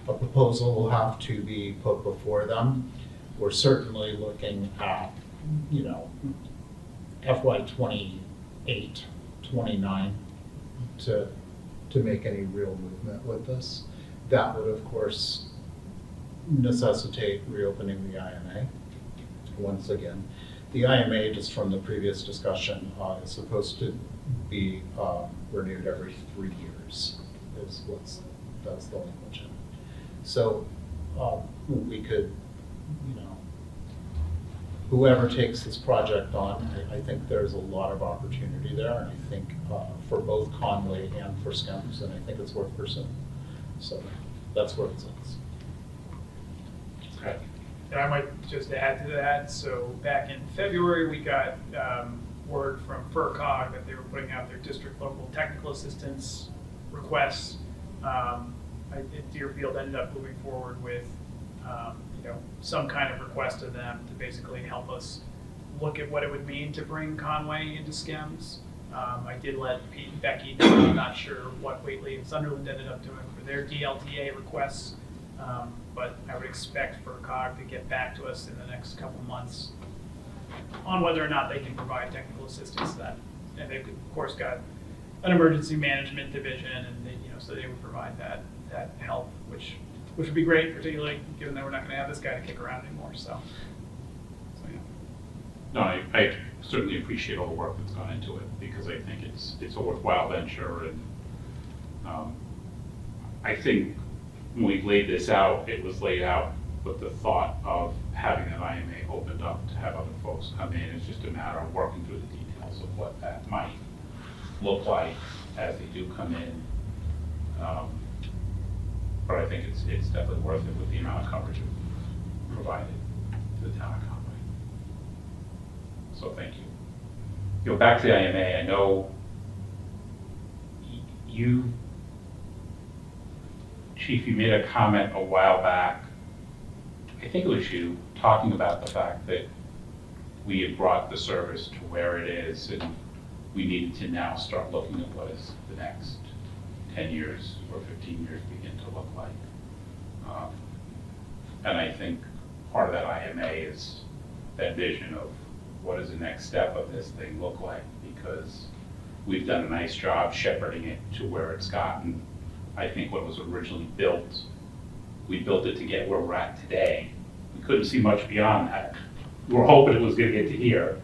a proposal will have to be put before them. We're certainly looking at, you know, FY '28, '29 to make any real movement with this. That would, of course, necessitate reopening the IMA. Once again, the IMA, just from the previous discussion, is supposed to be renewed every 3 years, that's the language in it. So we could, you know, whoever takes this project on, I think there's a lot of opportunity there, and I think for both Conway and for SCEMS, and I think it's worth pursuing. So that's where it sits. Okay. And I might just add to that, so back in February, we got word from FERCog that they were putting out their district local technical assistance requests. Deerfield ended up moving forward with you know, some kind of request to them to basically help us look at what it would mean to bring Conway into SCEMS. I did let Pete and Becky know, I'm not sure what Whately and Sunderland ended up doing for their DLTA requests, but I would expect FERCog to get back to us in the next couple months on whether or not they can provide technical assistance to that. And they've, of course, got an emergency management division, and they, you know, so they would provide that help, which would be great, particularly given that we're not going to have this guy to kick around anymore. So yeah. No, I certainly appreciate all the work that's gone into it, because I think it's a worthwhile venture, and I think when we laid this out, it was laid out with the thought of having an IMA opened up to have other folks come in. It's just a matter of working through the details of what that might look like as they do come in. But I think it's definitely worth it with the amount of coverage provided to the town of Conway. So thank you. You know, back to the IMA, I know you, Chief, you made a comment a while back, I think it was you, talking about the fact that we had brought the service to where it is, and we needed to now start looking at what is the next 10 years or 15 years begin to look like. And I think part of that IMA is that vision of what does the next step of this thing look like, because we've done a nice job shepherding it to where it's gotten. I think when it was originally built, we built it to get where we're at today. We couldn't see much beyond that. We were hoping it was going to get to here.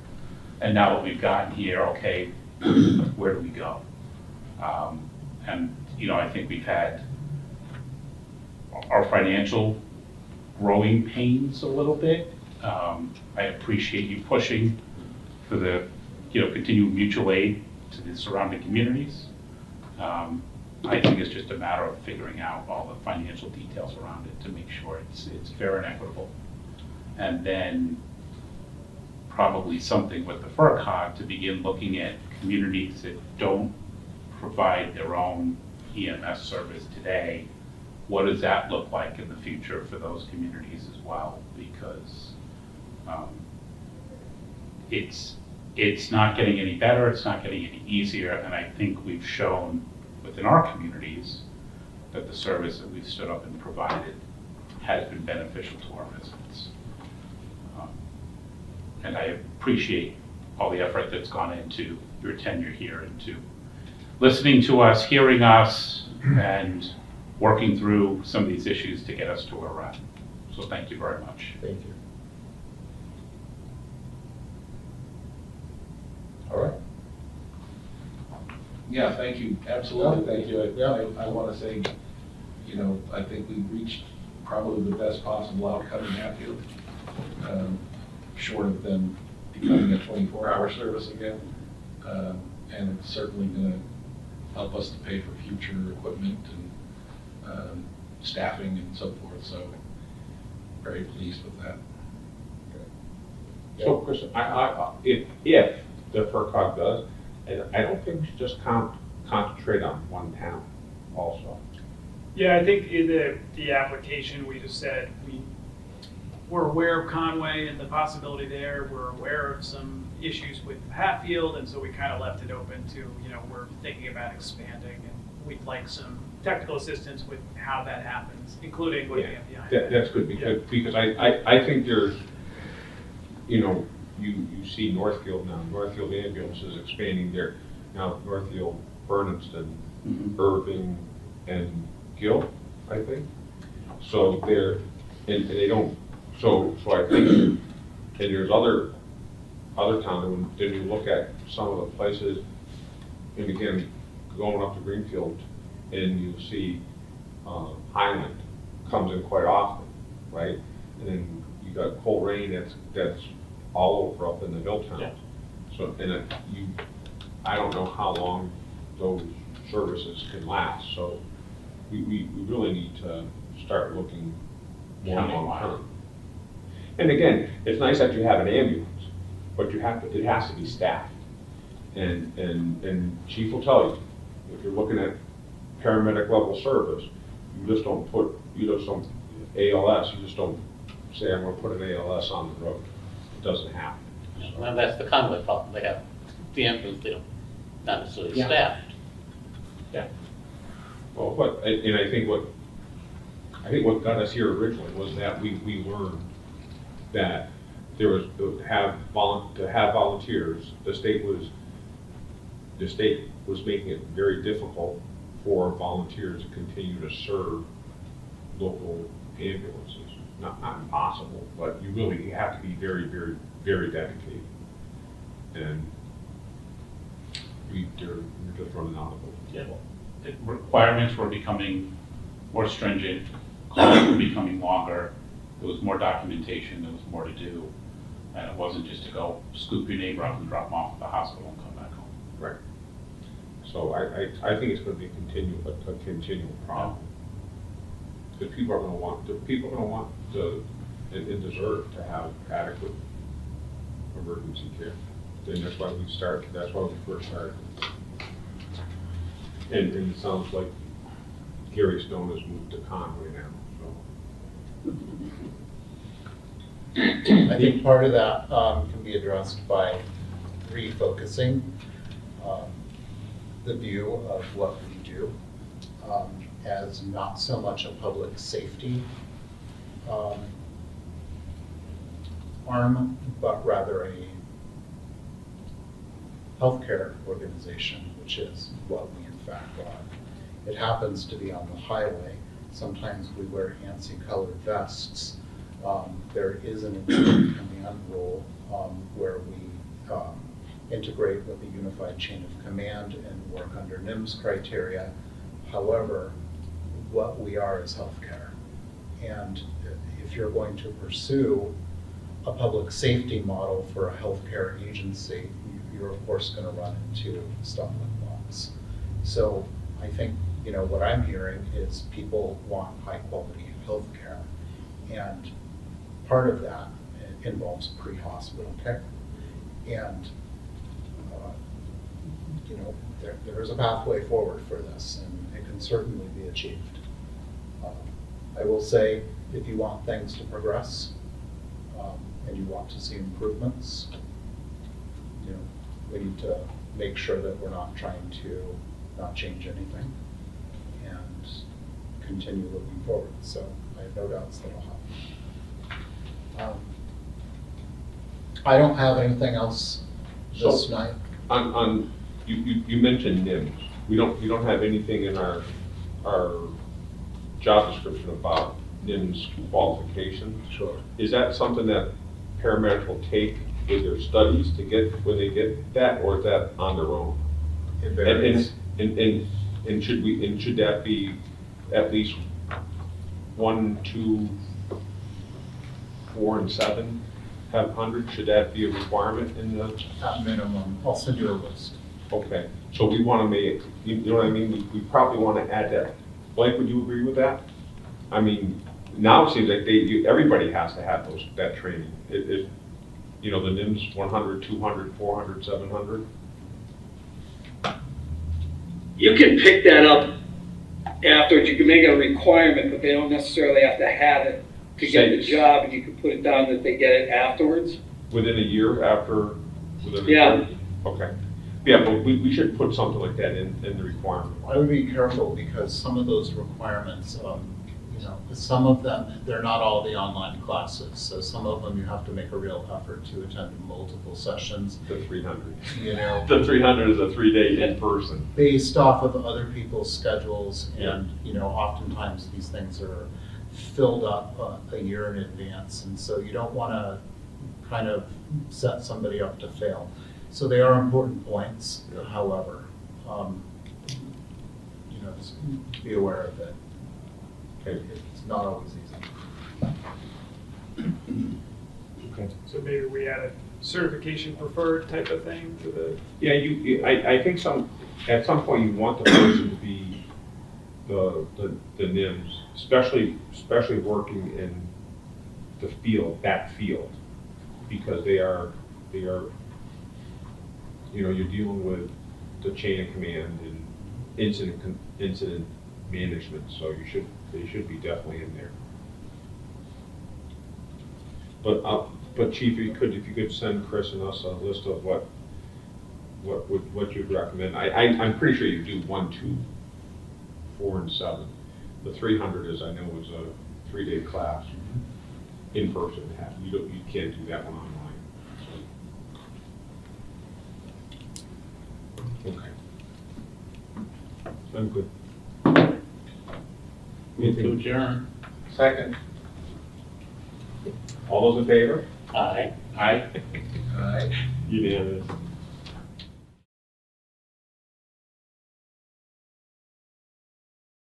And now that we've gotten here, okay, where do we go? And, you know, I think we've had our financial growing pains a little bit. I appreciate you pushing for the, you know, continued mutual aid to the surrounding communities. I think it's just a matter of figuring out all the financial details around it to make sure it's fair and equitable. And then probably something with the FERCog to begin looking at communities that don't provide their own EMS service today. What does that look like in the future for those communities as well? Because it's not getting any better, it's not getting any easier, and I think we've shown within our communities that the service that we've stood up and provided has been beneficial to our residents. And I appreciate all the effort that's gone into your tenure here, into listening to us, hearing us, and working through some of these issues to get us to where we're at. So thank you very much. Thank you. All right. Yeah, thank you, absolutely, thank you. I want to say, you know, I think we've reached probably the best possible outcome in Hatfield, short of them becoming a 24-hour service again. And it's certainly going to help us to pay for future equipment and staffing and so forth, so very pleased with that. So, Chris, if the FERCog does, and I don't think we should just concentrate on one town also. Yeah, I think in the application, we just said we're aware of Conway and the possibility there. We're aware of some issues with Hatfield, and so we kind of left it open to, you know, we're thinking about expanding, and we'd like some technical assistance with how that happens, including looking at the That's good, because I think there's, you see Northfield now, Northfield Ambulance is expanding there. Now Northfield, Berniston, Irving, and Gill, I think. So they're, and they don't, so I think, and there's other towns, and then you look at some of the places, and again, going up to Greenfield, and you see Highland comes in quite often, right? And then you got Coleraine that's all over up in the hill towns. Yeah. So, and I don't know how long those services can last, so we really need to start looking more long term. And again, it's nice that you have an ambulance, but it has to be staffed. And Chief will tell you, if you're looking at paramedic level service, you just don't ALS, you just don't say, I'm gonna put an ALS on the road. It doesn't happen. Well, that's the Conway problem. They have the ambulance, they don't, not necessarily staffed. Well, and I think what got us here originally was that we learned that there was, to have volunteers, the state was making it very difficult for volunteers to continue to serve local ambulances. Not impossible, but you really have to be very, very, very dedicated. And we're just running out of them. Yeah. Requirements were becoming more stringent, calls were becoming longer, there was more documentation, there was more to do. And it wasn't just to go scoop your neighbor up and drop them off at the hospital and come back home. Right. So I think it's going to be a continual problem. Because people are going to want to, and deserve to have adequate emergency care. And that's why we first started. And it sounds like Gary Stone has moved to Conway now, I think part of that can be addressed by refocusing the view of what we do as not so much a public safety arm, but rather a healthcare organization, which is what we in fact are. It happens to be on the highway. Sometimes we wear fancy colored vests. There is an incident command role where we integrate with a unified chain of command and work under NIMS criteria. However, what we are is healthcare. And if you're going to pursue a public safety model for a healthcare agency, you're of course going to run into stumbling blocks. So I think, what I'm hearing is people want high quality healthcare. And part of that involves pre-hospital care. And there is a pathway forward for this, and it can certainly be achieved. I will say, if you want things to progress, and you want to see improvements, we need to make sure that we're not trying to not change anything and continue looking forward. So I have no doubts that'll happen. I don't have anything else this night. You mentioned NIMS. We don't have anything in our job description about NIMS qualifications. Sure. Is that something that paramedics will take with their studies to get when they get that, or is that on their own? It varies. And should that be at least 1, 2, 4, and 7 have 100? Should that be a requirement in the? At minimum, I'll send you a list. Okay, so we want to make, you know what I mean? We probably want to add that. Blake, would you agree with that? I mean, now it seems like everybody has to have that training. The NIMS 100, 200, 400, 700. You can pick that up afterwards. You can make it a requirement, but they don't necessarily have to have it to get the job, and you can put it down that they get it afterwards. Within a year after? Yeah. Okay. Yeah, but we should put something like that in the requirement. I would be careful because some of those requirements, you know, some of them, they're not all the online classes. So some of them you have to make a real effort to attend multiple sessions, The 300. you know, The 300 is a 3-day in person. based off of other people's schedules. And, you know, oftentimes these things are filled up a year in advance. And so you don't want to kind of set somebody up to fail. So they are important points, however, you know, just be aware of it. Okay. It's not always easy. Okay. So maybe we add a certification preferred type of thing to the, Yeah, I think at some point you want the person to be the NIMS, especially working in the field, that field, because they are, you know, you're dealing with the chain of command and incident management, so they should be definitely in there. But Chief, if you could send Chris and us a list of what you'd recommend. I'm pretty sure you do 1, 2, 4, and 7. The 300 is, I know, is a 3-day class in person. You can't do that one online. So. Okay. I'm good. Move to adjourn. Second. All those in favor? Aye. Unanimous.